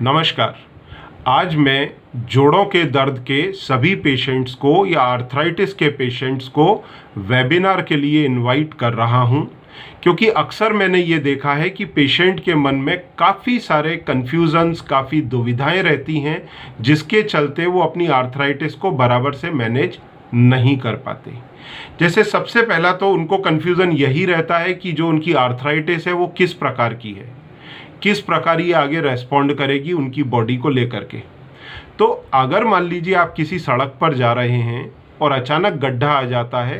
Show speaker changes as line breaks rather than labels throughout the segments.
नमस्कार। आज मैं जोड़ों के दर्द के सभी पेशेंट्स को या आर्थराइटिस के पेशेंट्स को वेबिनार के लिए इनवाइट कर रहा हूं, क्योंकि अक्सर मैंने ये देखा है कि पेशेंट के मन में काफ़ी सारे कन्फ्यूजन्स, काफ़ी दुविधाएं रहती हैं, जिसके चलते वो अपनी आर्थराइटिस को बराबर से मैनेज नहीं कर पाते। जैसे सबसे पहला तो उनको कन्फ्यूज़न यही रहता है कि जो उनकी आर्थराइटिस है वो किस प्रकार की है, किस प्रकार ये आगे रेस्पॉन्ड करेगी उनकी बॉडी को लेकर के। तो अगर मान लीजिए आप किसी सड़क पर जा रहे हैं और अचानक गड्ढा आ जाता है,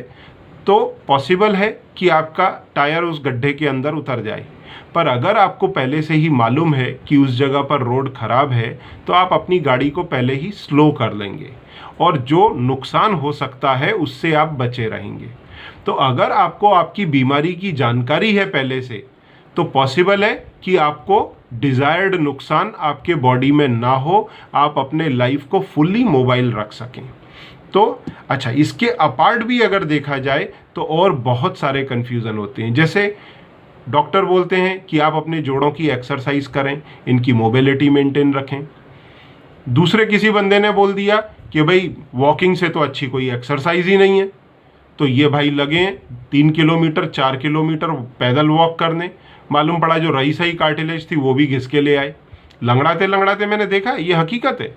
तो पॉसिबल है कि आपका टायर उस गड्ढे के अंदर उतर जाए। पर अगर आपको पहले से ही मालूम है कि उस जगह पर रोड ख़राब है, तो आप अपनी गाड़ी को पहले ही स्लो कर लेंगे और जो नुकसान हो सकता है उससे आप बचे रहेंगे। तो अगर आपको आपकी बीमारी की जानकारी है पहले से, तो पॉसिबल है कि आपको डिज़ायर्ड नुकसान आपके बॉडी में ना हो, आप अपने लाइफ को फुल्ली मोबाइल रख सकें। तो अच्छा, इसके अपार्ट भी अगर देखा जाए तो और बहुत सारे कन्फ्यूज़न होते हैं। जैसे डॉक्टर बोलते हैं कि आप अपने जोड़ों की एक्सरसाइज करें, इनकी मोबिलिटी मेंटेन रखें। दूसरे किसी बंदे ने बोल दिया कि भाई वॉकिंग से तो अच्छी कोई एक्सरसाइज ही नहीं है, तो ये भाई लगे 3 किलोमीटर 4 किलोमीटर पैदल वॉक करने। मालूम पड़ा जो रही सही कार्टिलेज थी वो भी घिस के ले आए। लंगड़ाते लंगड़ाते मैंने देखा, ये हकीकत है,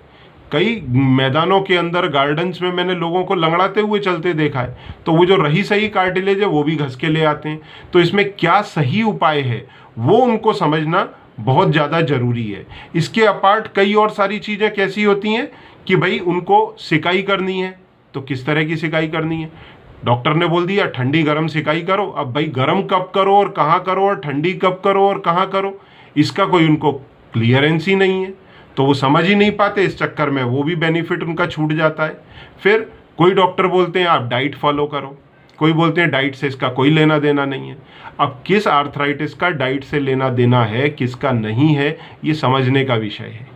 कई मैदानों के अंदर गार्डन्स में मैंने लोगों को लंगड़ाते हुए चलते देखा है, तो वो जो रही सही कार्टिलेज है वो भी घस के ले आते हैं। तो इसमें क्या सही उपाय है वो उनको समझना बहुत ज़्यादा ज़रूरी है। इसके अपार्ट कई और सारी चीज़ें कैसी होती हैं कि भाई उनको सिकाई करनी है, तो किस तरह की सिकाई करनी है। डॉक्टर ने बोल दिया ठंडी गर्म सिकाई करो। अब भाई गर्म कब करो और कहाँ करो और ठंडी कब करो और कहाँ करो, इसका कोई उनको क्लियरेंस ही नहीं है, तो वो समझ ही नहीं पाते। इस चक्कर में वो भी बेनिफिट उनका छूट जाता है। फिर कोई डॉक्टर बोलते हैं आप डाइट फॉलो करो, कोई बोलते हैं डाइट से इसका कोई लेना देना नहीं है। अब किस आर्थराइटिस का डाइट से लेना देना है, किसका नहीं है, ये समझने का विषय है।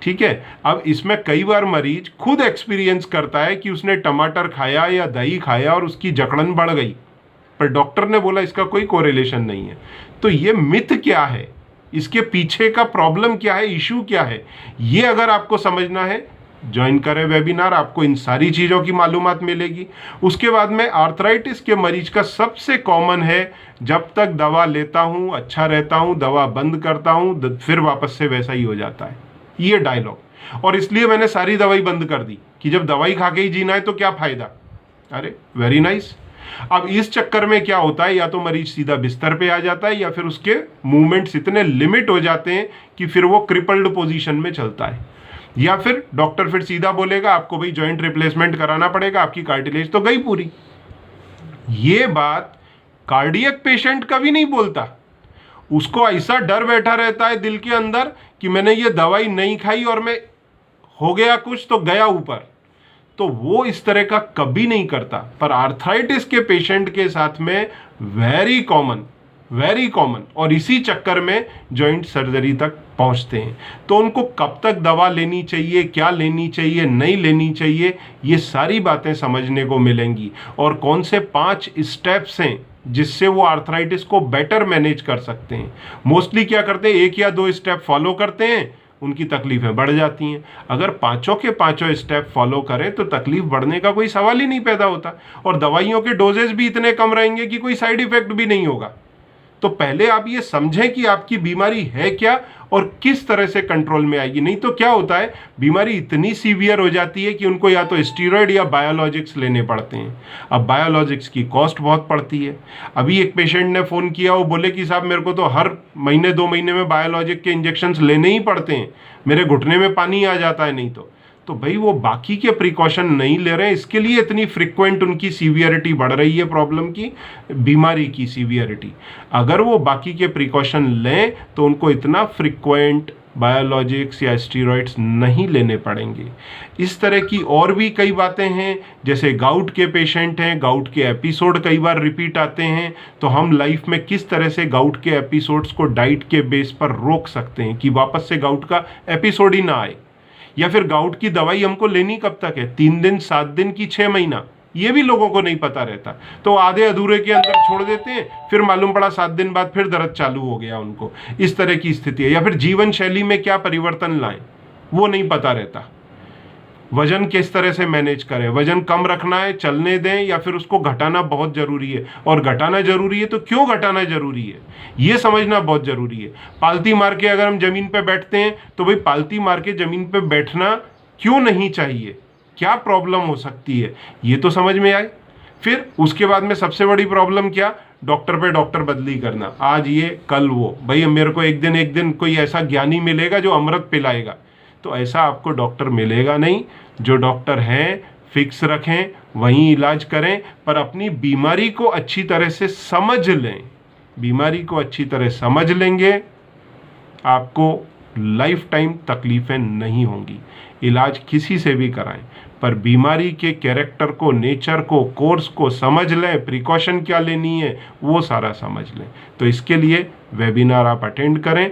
ठीक है। अब इसमें कई बार मरीज खुद एक्सपीरियंस करता है कि उसने टमाटर खाया या दही खाया और उसकी जकड़न बढ़ गई, पर डॉक्टर ने बोला इसका कोई कोरिलेशन नहीं है। तो ये मिथ क्या है, इसके पीछे का प्रॉब्लम क्या है, इशू क्या है, ये अगर आपको समझना है, ज्वाइन करें वेबिनार, आपको इन सारी चीज़ों की मालूमात मिलेगी। उसके बाद में आर्थराइटिस के मरीज का सबसे कॉमन है, जब तक दवा लेता हूँ अच्छा रहता हूँ, दवा बंद करता हूँ फिर वापस से वैसा ही हो जाता है, ये डायलॉग। और इसलिए मैंने सारी दवाई बंद कर दी कि जब दवाई खा के ही जीना है तो क्या फ़ायदा। अरे वेरी नाइस। अब इस चक्कर में क्या होता है, या तो मरीज सीधा बिस्तर पे आ जाता है या फिर उसके मूवमेंट्स इतने लिमिट हो जाते हैं कि फिर वो क्रिपल्ड पोजीशन में चलता है, या फिर डॉक्टर फिर सीधा बोलेगा आपको भाई जॉइंट रिप्लेसमेंट कराना पड़ेगा, आपकी कार्टिलेज तो गई पूरी। ये बात कार्डियक पेशेंट कभी नहीं बोलता। उसको ऐसा डर बैठा रहता है दिल के अंदर कि मैंने ये दवाई नहीं खाई और मैं हो गया कुछ तो गया ऊपर, तो वो इस तरह का कभी नहीं करता। पर आर्थराइटिस के पेशेंट के साथ में वेरी कॉमन, और इसी चक्कर में जॉइंट सर्जरी तक पहुंचते हैं। तो उनको कब तक दवा लेनी चाहिए, क्या लेनी चाहिए, नहीं लेनी चाहिए, ये सारी बातें समझने को मिलेंगी। और कौन से 5 स्टेप्स हैं जिससे वो आर्थराइटिस को बेटर मैनेज कर सकते हैं। मोस्टली क्या करते हैं, 1 या 2 स्टेप फॉलो करते हैं, उनकी तकलीफें बढ़ जाती हैं। अगर पांचों के पांचों स्टेप फॉलो करें तो तकलीफ बढ़ने का कोई सवाल ही नहीं पैदा होता, और दवाइयों के डोजेज भी इतने कम रहेंगे कि कोई साइड इफेक्ट भी नहीं होगा। तो पहले आप ये समझें कि आपकी बीमारी है क्या और किस तरह से कंट्रोल में आएगी। नहीं तो क्या होता है, बीमारी इतनी सीवियर हो जाती है कि उनको या तो स्टीरॉयड या बायोलॉजिक्स लेने पड़ते हैं। अब बायोलॉजिक्स की कॉस्ट बहुत पड़ती है। अभी एक पेशेंट ने फ़ोन किया, वो बोले कि साहब मेरे को तो हर महीने 2 महीने में बायोलॉजिक के इंजेक्शंस लेने ही पड़ते हैं, मेरे घुटने में पानी आ जाता है नहीं तो भाई वो बाकी के प्रिकॉशन नहीं ले रहे हैं, इसके लिए इतनी फ्रिक्वेंट उनकी सीवियरिटी बढ़ रही है, प्रॉब्लम की, बीमारी की सीवियरिटी। अगर वो बाकी के प्रिकॉशन लें तो उनको इतना फ्रिक्वेंट बायोलॉजिक्स या स्टीरॉइड्स नहीं लेने पड़ेंगे। इस तरह की और भी कई बातें हैं, जैसे गाउट के पेशेंट हैं, गाउट के एपिसोड कई बार रिपीट आते हैं, तो हम लाइफ में किस तरह से गाउट के एपिसोड्स को डाइट के बेस पर रोक सकते हैं कि वापस से गाउट का एपिसोड ही ना आए। या फिर गाउट की दवाई हमको लेनी कब तक है, 3 दिन, 7 दिन की 6 महीना, ये भी लोगों को नहीं पता रहता, तो आधे अधूरे के अंदर छोड़ देते हैं, फिर मालूम पड़ा 7 दिन बाद फिर दर्द चालू हो गया उनको। इस तरह की स्थिति है। या फिर जीवन शैली में क्या परिवर्तन लाएं वो नहीं पता रहता। वजन किस तरह से मैनेज करें, वजन कम रखना है, चलने दें, या फिर उसको घटाना बहुत जरूरी है, और घटाना जरूरी है तो क्यों घटाना जरूरी है ये समझना बहुत जरूरी है। पालती मार के अगर हम जमीन पे बैठते हैं तो भाई पालती मार के जमीन पे बैठना क्यों नहीं चाहिए, क्या प्रॉब्लम हो सकती है, ये तो समझ में आए। फिर उसके बाद में सबसे बड़ी प्रॉब्लम क्या, डॉक्टर पे डॉक्टर बदली करना, आज ये कल वो। भाई मेरे को एक दिन कोई ऐसा ज्ञानी मिलेगा जो अमृत पिलाएगा, तो ऐसा आपको डॉक्टर मिलेगा नहीं। जो डॉक्टर हैं फिक्स रखें, वहीं इलाज करें, पर अपनी बीमारी को अच्छी तरह से समझ लें। बीमारी को अच्छी तरह समझ लेंगे, आपको लाइफ टाइम तकलीफें नहीं होंगी। इलाज किसी से भी कराएं, पर बीमारी के कैरेक्टर को, नेचर को, कोर्स को समझ लें, प्रिकॉशन क्या लेनी है वो सारा समझ लें। तो इसके लिए वेबिनार आप अटेंड करें,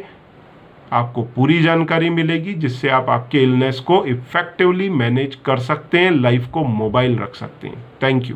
आपको पूरी जानकारी मिलेगी, जिससे आप आपके इलनेस को इफेक्टिवली मैनेज कर सकते हैं, लाइफ को मोबाइल रख सकते हैं। Thank you.